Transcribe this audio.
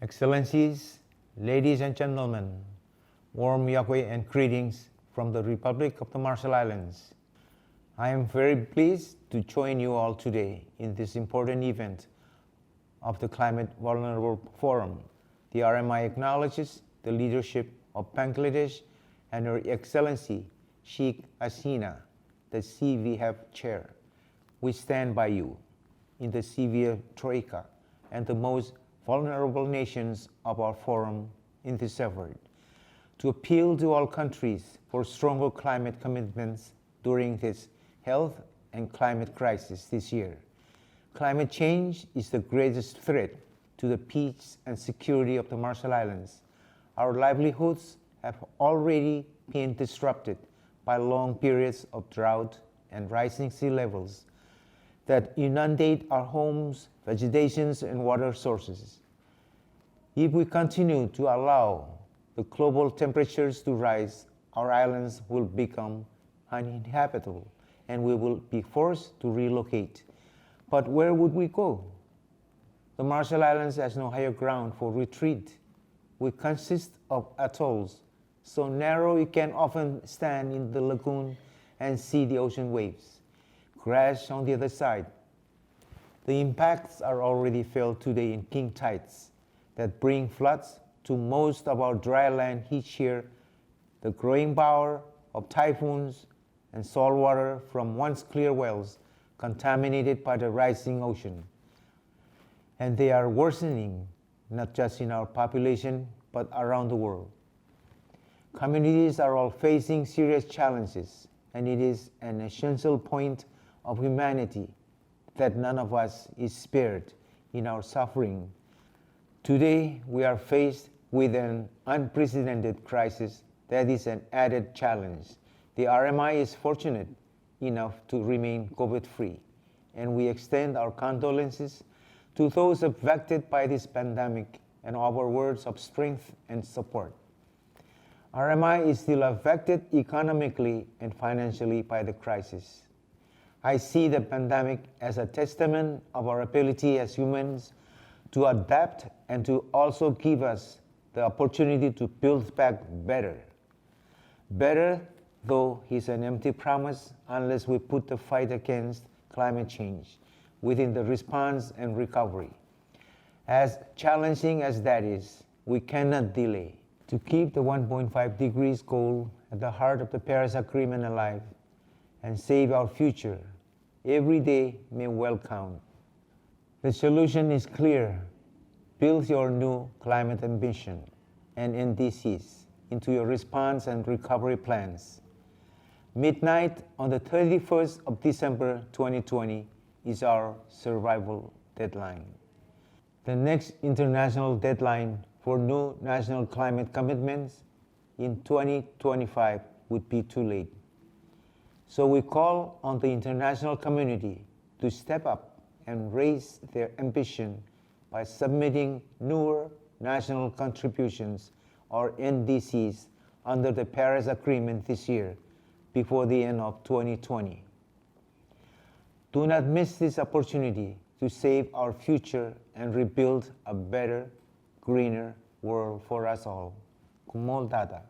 Excellencies, ladies and gentlemen, warm yakwe and greetings from the Republic of the Marshall Islands. I am very pleased to join you all today in this important event of the Climate Vulnerable Forum. The RMI acknowledges the leadership of Bangladesh and Her Excellency Sheikh Hasina, the CVF Chair. We stand by you in the CVF Troika and the most vulnerable nations of our forum in this effort to appeal to all countries for stronger climate commitments during this health and climate crisis this year. Climate change is the greatest threat to the peace and security of the Marshall Islands. Our livelihoods have already been disrupted by long periods of drought and rising sea levels that inundate our homes, vegetations, and water sources. If we continue to allow the global temperatures to rise, our islands will become uninhabitable and we will be forced to relocate. But where would we go? The Marshall Islands has no higher ground for retreat. We consist of atolls, so narrow you can often stand in the lagoon and see the ocean waves crash on the other side. The impacts are already felt today in king tides that bring floods to most of our dry land each year, the growing power of typhoons and salt water from once clear wells contaminated by the rising ocean. And they are worsening, not just in our population, but around the world. Communities are all facing serious challenges, and it is an essential point of humanity that none of us is spared in our suffering. Today, we are faced with an unprecedented crisis that is an added challenge. The RMI is fortunate enough to remain COVID-free, and we extend our condolences to those affected by this pandemic and our words of strength and support. RMI is still affected economically and financially by the crisis. I see the pandemic as a testament of our ability as humans to adapt and to also give us the opportunity to build back better. Better, though, is an empty promise unless we put the fight against climate change within the response and recovery. As challenging as that is, we cannot delay. To keep the 1.5 degrees goal at the heart of the Paris Agreement alive and save our future, every day may well count. The solution is clear. Build your new climate ambition and NDCs into your response and recovery plans. Midnight on the 31st of December 2020 is our survival deadline. The next international deadline for new national climate commitments in 2025 would be too late. So we call on the international community to step up and raise their ambition by submitting newer national contributions or NDCs under the Paris Agreement this year before the end of 2020. Do not miss this opportunity to save our future and rebuild a better, greener world for us all. Kumol Dada.